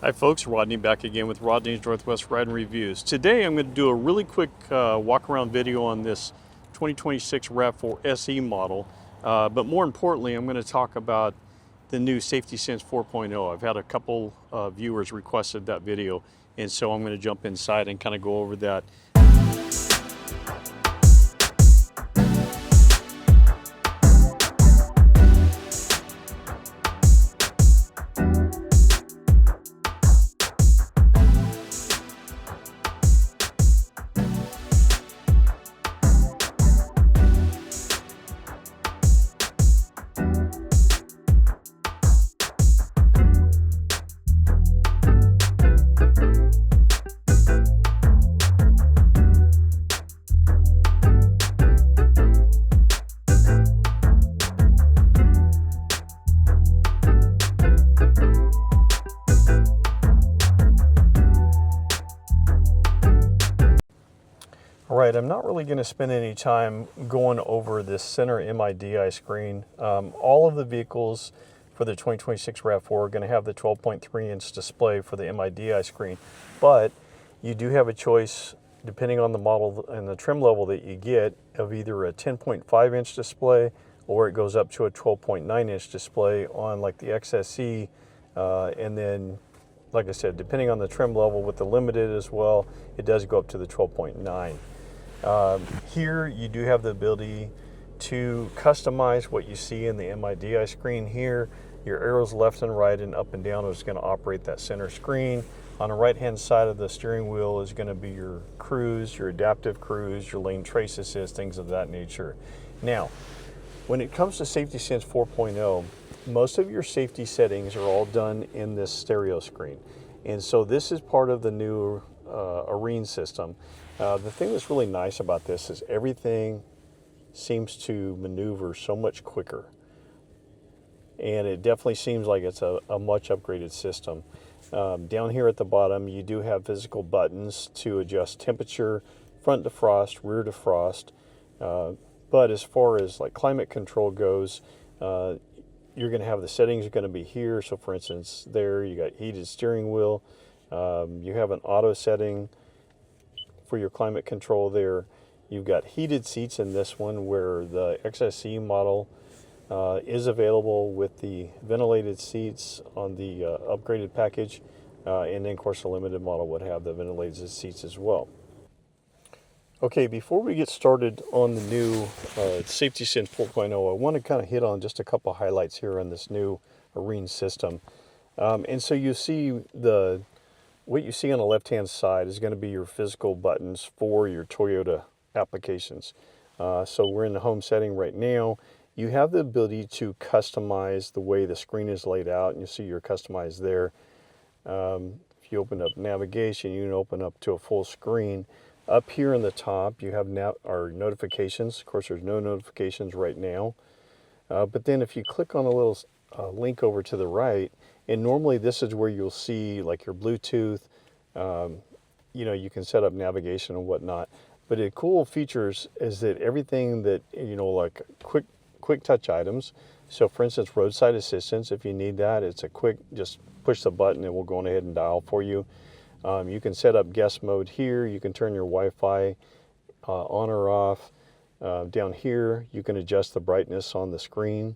Hi folks, Rodney back again with Rodney's Northwest Riding Reviews. Today I'm going to do a really quick walk around video on this 2026 RAV4 SE model, but more importantly I'm going to talk about the new Safety Sense 4.0. I've had a couple viewers requested that video, and so I'm going to jump inside and kind of go over that. All right, I'm not really going to spend any time going over this center MIDI screen. All of the vehicles for the 2026 RAV4 are going to have the 12.3-inch display for the MIDI screen, but you do have a choice, depending on the model and the trim level that you get, of either a 10.5-inch display or it goes up to a 12.9-inch display on like the XSE, and then, like I said, depending on the trim level with the Limited as well, it does go up to the 12.9. Here you do have the ability to customize what you see in the MIDI screen here. Your arrows left and right and up and down is going to operate that center screen. On the right hand side of the steering wheel is going to be your cruise, your adaptive cruise, your lane trace assist, things of that nature. Now, when it comes to Safety Sense 4.0, most of your safety settings are all done in this stereo screen. And so this is part of the new Arena system. The thing that's really nice about this is everything seems to maneuver so much quicker. And it definitely seems like it's a much upgraded system. Down here at the bottom, you do have physical buttons to adjust temperature, front defrost, rear defrost. But as far as like climate control goes, you're going to have the settings are going to be here. So for instance, there you got heated steering wheel. You have an auto setting for your climate control there. You've got heated seats in this one, where the XSE model is available with the ventilated seats on the upgraded package, and then of course the Limited model would have the ventilated seats as well. Okay, before we get started on the new Safety Sense 4.0, I want to kind of hit on just a couple highlights here on this new Arena system. And so you see what you see on the left-hand side is going to be your physical buttons for your Toyota applications. So we're in the home setting right now. You have the ability to customize the way the screen is laid out, and you see you're customized there. If you open up navigation, you can open up to a full screen. Up here in the top, you have our notifications. Of course, there's no notifications right now. But then if you click on a little link over to the right, and normally this is where you'll see like your Bluetooth, you can set up navigation and whatnot. But the cool features is that everything that, like quick touch items. So for instance, roadside assistance, if you need that, it's a quick, just push the button and we'll go on ahead and dial for you. You can set up guest mode here. You can turn your Wi-Fi on or off. Down here, you can adjust the brightness on the screen.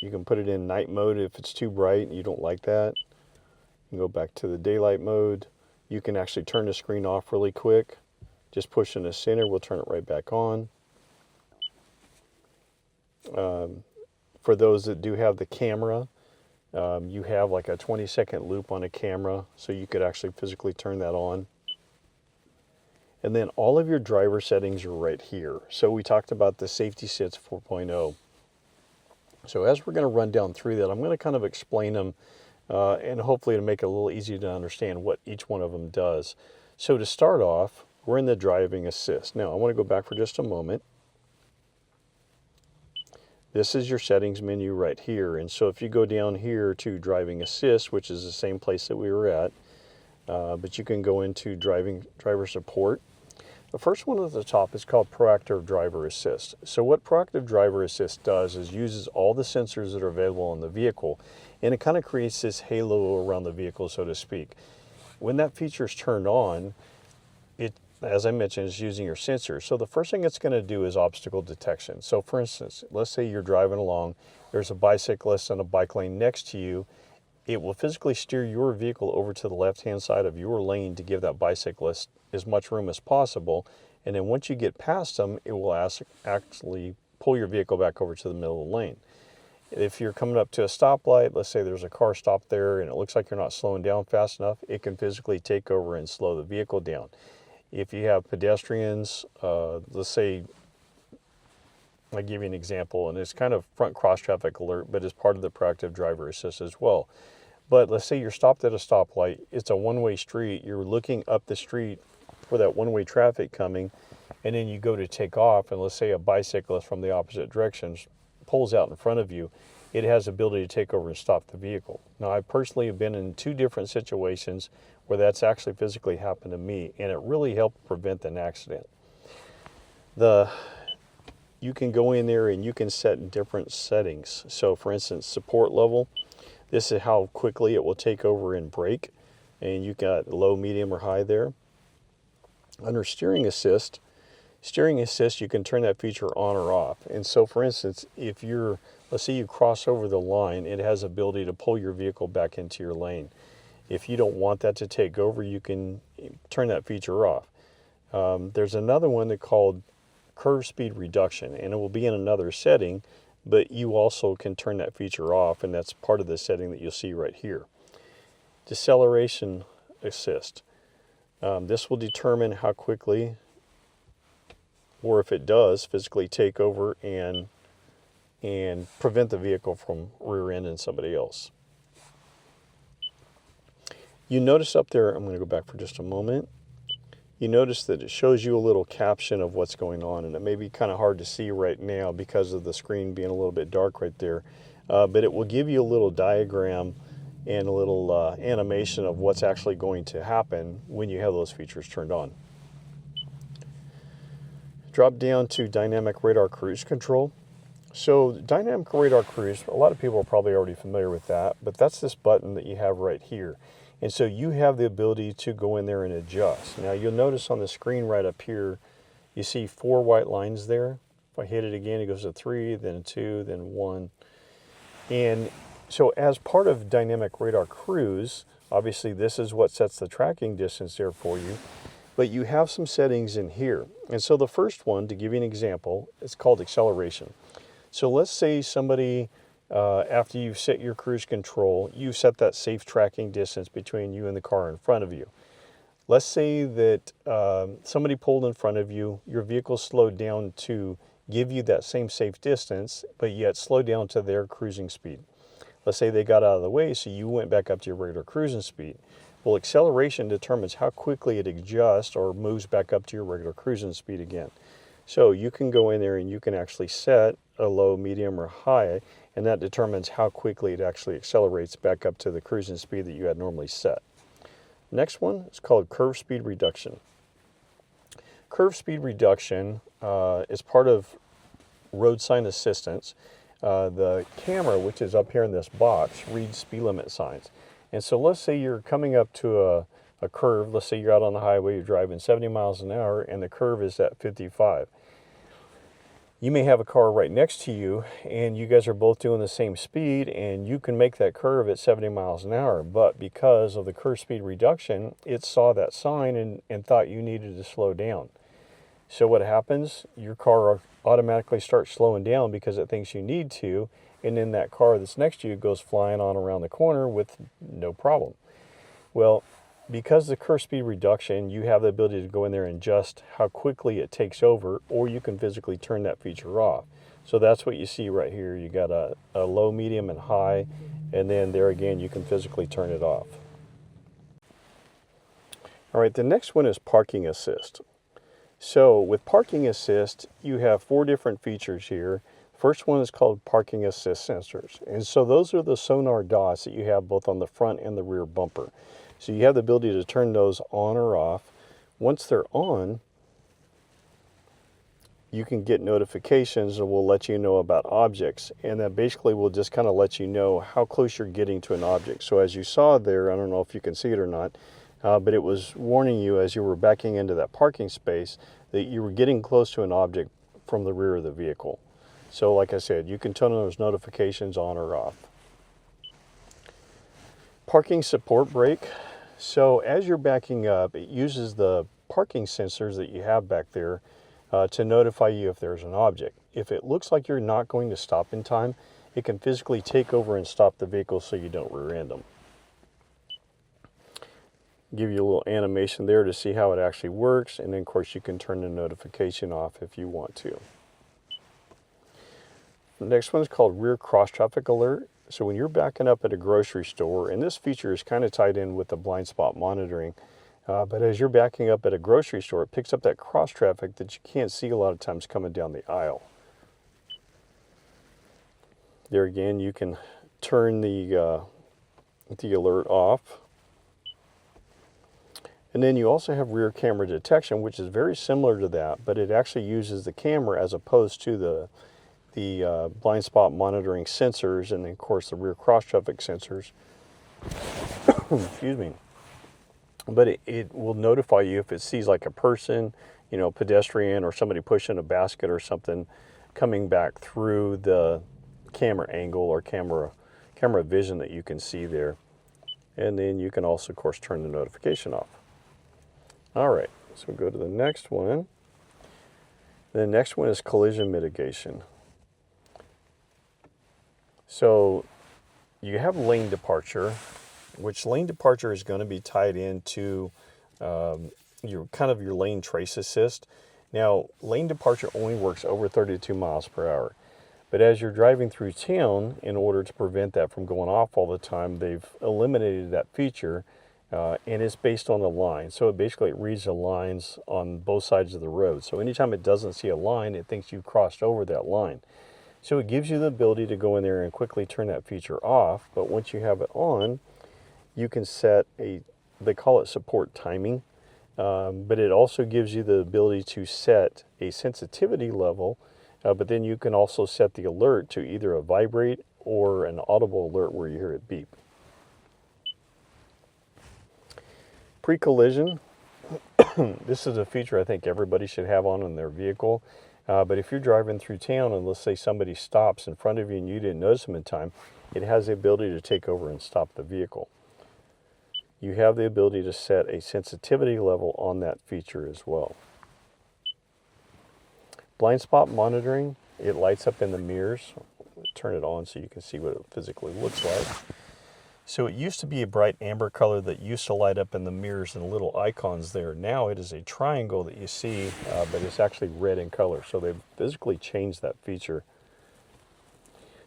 You can put it in night mode if it's too bright and you don't like that. You can go back to the daylight mode. You can actually turn the screen off really quick. Just push in the center, we'll turn it right back on. For those that do have the camera, you have like a 20-second loop on a camera, so you could actually physically turn that on. And then all of your driver settings are right here. So we talked about the Safety Sense 4.0. So as we're going to run down through that, I'm going to kind of explain them and hopefully to make it a little easier to understand what each one of them does. So to start off, we're in the driving assist. Now I want to go back for just a moment. This is your settings menu right here. And so if you go down here to driving assist, which is the same place that we were at, but you can go into driver support. The first one at the top is called Proactive Driver Assist. So what Proactive Driver Assist does is uses all the sensors that are available in the vehicle, and it kind of creates this halo around the vehicle, so to speak. When that feature is turned on, it, as I mentioned, is using your sensors. So the first thing it's going to do is obstacle detection. So for instance, let's say you're driving along, there's a bicyclist on a bike lane next to you. It will physically steer your vehicle over to the left-hand side of your lane to give that bicyclist as much room as possible. And then once you get past them, it will actually pull your vehicle back over to the middle of the lane. If you're coming up to a stoplight, let's say there's a car stopped there and it looks like you're not slowing down fast enough, it can physically take over and slow the vehicle down. If you have pedestrians, let's say, I'll give you an example, and it's kind of front cross traffic alert, but it's part of the proactive driver assist as well. But let's say you're stopped at a stoplight, it's a one-way street, you're looking up the street for that one-way traffic coming, and then you go to take off, and let's say a bicyclist from the opposite direction pulls out in front of you, it has the ability to take over and stop the vehicle. Now, I personally have been in 2 different situations where that's actually physically happened to me, and it really helped prevent an accident. You can go in there and you can set different settings. So for instance, support level, this is how quickly it will take over and brake, and you got low, medium, or high there. Under steering assist, you can turn that feature on or off. And so for instance, if let's say you cross over the line, it has the ability to pull your vehicle back into your lane. If you don't want that to take over, you can turn that feature off. There's another one that's called curve speed reduction, and it will be in another setting, but you also can turn that feature off, and that's part of the setting that you'll see right here. Deceleration assist. This will determine how quickly, or if it does, physically take over and prevent the vehicle from rear-ending somebody else. You notice up there, I'm going to go back for just a moment, you notice that it shows you a little caption of what's going on, and it may be kind of hard to see right now because of the screen being a little bit dark right there, but it will give you a little diagram and a little animation of what's actually going to happen when you have those features turned on. Drop down to dynamic radar cruise control. So dynamic radar cruise, a lot of people are probably already familiar with that, but that's this button that you have right here. And so you have the ability to go in there and adjust. Now you'll notice on the screen right up here, you see 4 white lines there. If I hit it again, it goes to 3, then 2, then 1. And so as part of dynamic radar cruise, obviously this is what sets the tracking distance there for you, but you have some settings in here. And so the first one, to give you an example, it's called acceleration. So let's say somebody, after you've set your cruise control, you set that safe tracking distance between you and the car in front of you. Let's say that somebody pulled in front of you, your vehicle slowed down to give you that same safe distance, but yet slowed down to their cruising speed. Let's say they got out of the way, so you went back up to your regular cruising speed. Well, acceleration determines how quickly it adjusts or moves back up to your regular cruising speed again. So you can go in there and you can actually set a low, medium, or high, and that determines how quickly it actually accelerates back up to the cruising speed that you had normally set. Next one is called curve speed reduction. Curve speed reduction is part of road sign assistance. The camera, which is up here in this box, reads speed limit signs. And so let's say you're coming up to a curve. Let's say you're out on the highway, you're driving 70 miles an hour, and the curve is at 55. You may have a car right next to you, and you guys are both doing the same speed, and you can make that curve at 70 miles an hour. But because of the curve speed reduction, it saw that sign and thought you needed to slow down. So what happens? Your car automatically starts slowing down because it thinks you need to, and then that car that's next to you goes flying on around the corner with no problem. Well, because the curve speed reduction, you have the ability to go in there and adjust how quickly it takes over, or you can physically turn that feature off. So that's what you see right here. You got a low, medium, and high, and then there again, you can physically turn it off. All right, the next one is parking assist. So with parking assist, you have 4 different features here. First one is called parking assist sensors. And so those are the sonar dots that you have both on the front and the rear bumper. So you have the ability to turn those on or off. Once they're on, you can get notifications that will let you know about objects, and that basically will just kind of let you know how close you're getting to an object. So as you saw there, I don't know if you can see it or not, but it was warning you as you were backing into that parking space that you were getting close to an object from the rear of the vehicle. So like I said, you can turn those notifications on or off. Parking support brake. So as you're backing up, it uses the parking sensors that you have back there to notify you if there's an object. If it looks like you're not going to stop in time, it can physically take over and stop the vehicle so you don't rear-end them. Give you a little animation there to see how it actually works, and then of course you can turn the notification off if you want to. The next one is called rear cross traffic alert. So when you're backing up at a grocery store, and this feature is kind of tied in with the blind spot monitoring, but as you're backing up at a grocery store, it picks up that cross traffic that you can't see a lot of times coming down the aisle. There again, you can turn the alert off. And then you also have rear camera detection, which is very similar to that, but it actually uses the camera as opposed to the blind spot monitoring sensors, and then of course the rear cross traffic sensors. Excuse me. But it will notify you if it sees like a person, you know, pedestrian or somebody pushing a basket or something coming back through the camera angle or camera vision that you can see there. And then you can also of course turn the notification off. All right, so we'll go to the next one. The next one is collision mitigation. So you have lane departure, which lane departure is going to be tied into your lane trace assist. Now, lane departure only works over 32 miles per hour. But as you're driving through town, in order to prevent that from going off all the time, they've eliminated that feature, and it's based on the line. So it reads the lines on both sides of the road. So anytime it doesn't see a line, it thinks you've crossed over that line. So it gives you the ability to go in there and quickly turn that feature off, but once you have it on, you can set they call it support timing, but it also gives you the ability to set a sensitivity level, but then you can also set the alert to either a vibrate or an audible alert where you hear it beep. Pre-collision, this is a feature I think everybody should have on in their vehicle. But if you're driving through town and let's say somebody stops in front of you and you didn't notice them in time, it has the ability to take over and stop the vehicle. You have the ability to set a sensitivity level on that feature as well. Blind spot monitoring, it lights up in the mirrors. Turn it on so you can see what it physically looks like. So it used to be a bright amber color that used to light up in the mirrors and little icons there. Now it is a triangle that you see, but it's actually red in color. So they've physically changed that feature.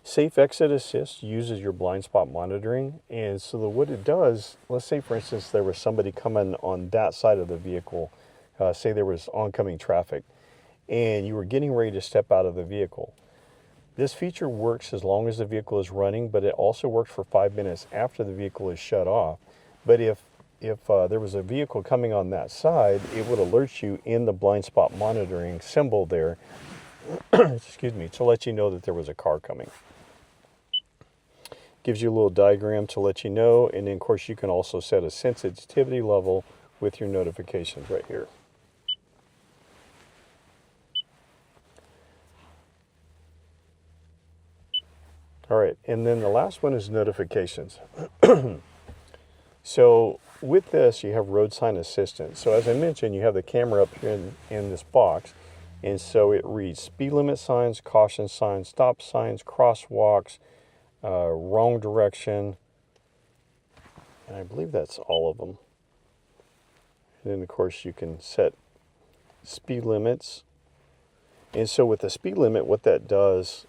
Safe exit assist uses your blind spot monitoring. And so what it does, let's say for instance there was somebody coming on that side of the vehicle, say there was oncoming traffic, and you were getting ready to step out of the vehicle. This feature works as long as the vehicle is running, but it also works for 5 minutes after the vehicle is shut off. But if there was a vehicle coming on that side, it would alert you in the blind spot monitoring symbol there, excuse me, to let you know that there was a car coming. Gives you a little diagram to let you know, and then of course you can also set a sensitivity level with your notifications right here. All right, and then the last one is notifications. So with this, you have road sign assistance. So as I mentioned, you have the camera up here in this box, and so it reads speed limit signs, caution signs, stop signs, crosswalks, wrong direction, and I believe that's all of them. And then of course you can set speed limits. And so with the speed limit, what that does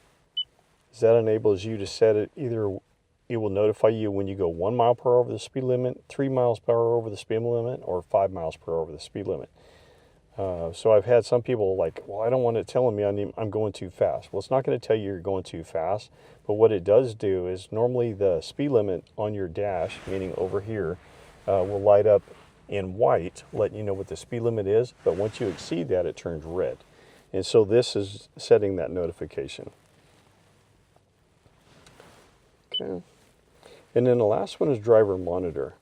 is that enables you to set it, either it will notify you when you go 1 mile per hour over the speed limit, 3 miles per hour over the speed limit, or 5 miles per hour over the speed limit. So I've had some people like, well, I don't want it telling me I'm going too fast. Well, it's not going to tell you you're going too fast, but what it does do is normally the speed limit on your dash, meaning over here, will light up in white, letting you know what the speed limit is, but once you exceed that, it turns red. And so this is setting that notification. Okay. And then the last one is driver monitor,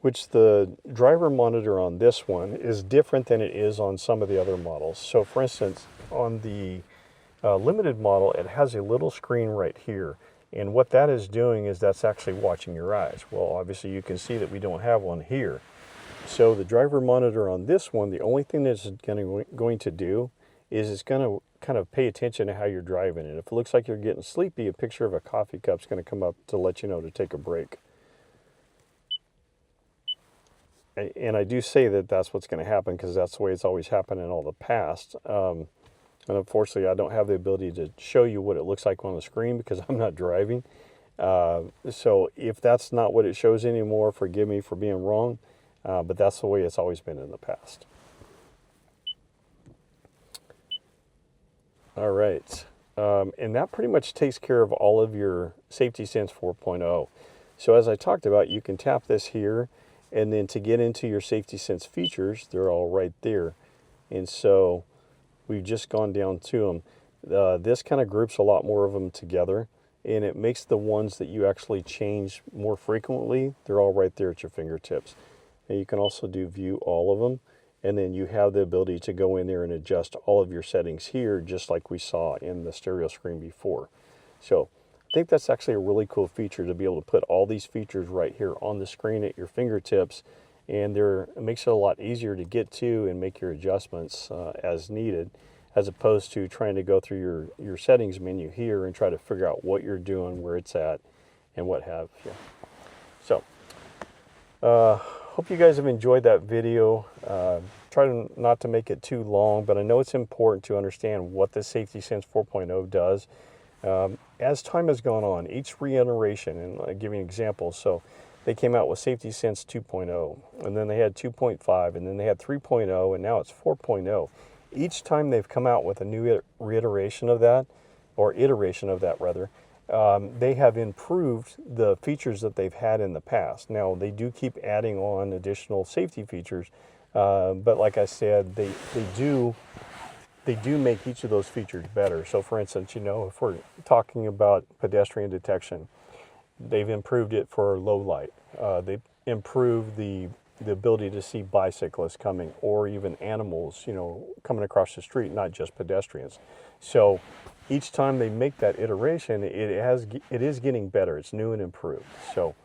which the driver monitor on this one is different than it is on some of the other models. So for instance, on the Limited model, it has a little screen right here. And what that is doing is that's actually watching your eyes. Well, obviously you can see that we don't have one here. So the driver monitor on this one, the only thing that it's going to do is it's going to kind of pay attention to how you're driving. And if it looks like you're getting sleepy, a picture of a coffee cup is going to come up to let you know to take a break. And I do say that that's what's going to happen because that's the way it's always happened in all the past. And unfortunately, I don't have the ability to show you what it looks like on the screen because I'm not driving. So if that's not what it shows anymore, forgive me for being wrong. But that's the way it's always been in the past. All right. And that pretty much takes care of all of your Safety Sense 4.0. So as I talked about, you can tap this here, and then to get into your Safety Sense features, they're all right there. And so we've just gone down to them. This kind of groups a lot more of them together, and it makes the ones that you actually change more frequently, they're all right there at your fingertips. And you can also do view all of them, and then you have the ability to go in there and adjust all of your settings here, just like we saw in the stereo screen before. So I think that's actually a really cool feature to be able to put all these features right here on the screen at your fingertips, and it makes it a lot easier to get to and make your adjustments as needed, as opposed to trying to go through your settings menu here and try to figure out what you're doing, where it's at, and what have you. So hope you guys have enjoyed that video. Try not to make it too long, but I know it's important to understand what the Safety Sense 4.0 does. As time has gone on, each reiteration, and I'll give you an example. So they came out with Safety Sense 2.0, and then they had 2.5, and then they had 3.0, and now it's 4.0. Each time they've come out with a new reiteration of that, or iteration of that rather, they have improved the features that they've had in the past. Now, they do keep adding on additional safety features, but like I said, they do make each of those features better. So for instance, if we're talking about pedestrian detection, they've improved it for low light. They've improved the ability to see bicyclists coming, or even animals, coming across the street, not just pedestrians. So each time they make that iteration, it is getting better. It's new and improved. So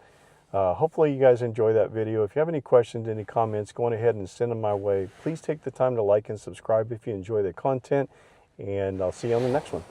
hopefully you guys enjoy that video. If you have any questions, any comments, go on ahead and send them my way. Please take the time to like and subscribe if you enjoy the content, and I'll see you on the next one.